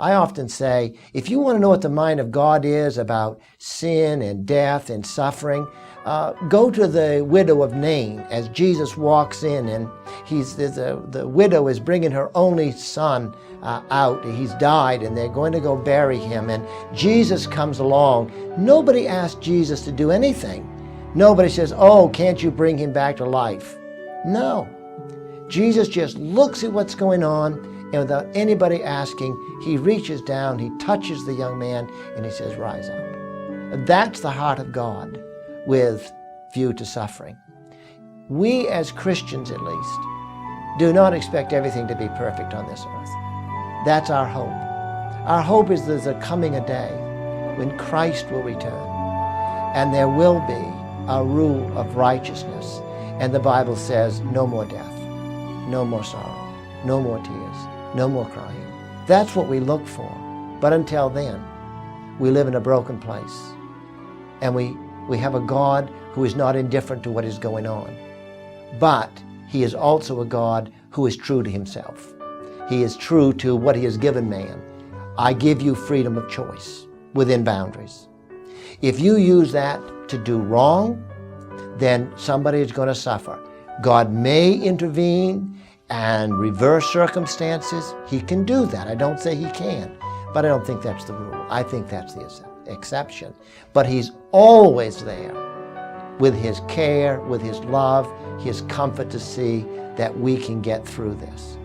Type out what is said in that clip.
I often say, if you want to know what the mind of God is about sin and death and suffering, go to the widow of Nain as Jesus walks in, and the widow is bringing her only son out. He's died, and they're going to go bury him, and Jesus comes along. Nobody asked Jesus to do anything. Nobody says, oh, can't you bring him back to life? No. Jesus just looks at what's going on, and without anybody asking, he reaches down, he touches the young man, and he says, rise up. That's the heart of God with view to suffering. We as Christians, at least, do not expect everything to be perfect on this earth. That's our hope. Our hope is there's coming a day when Christ will return, and there will be a rule of righteousness. And the Bible says, no more death, no more sorrow, no more tears, no more crying. That's what we look for. But until then, we live in a broken place. And we have a God who is not indifferent to what is going on. But he is also a God who is true to himself. He is true to what he has given man. I give you freedom of choice within boundaries. If you use that to do wrong, then somebody is going to suffer. God may intervene and reverse circumstances. He can do that. I don't say he can, but I don't think that's the rule. I think that's the exception. But he's always there with his care, with his love, his comfort to see that we can get through this.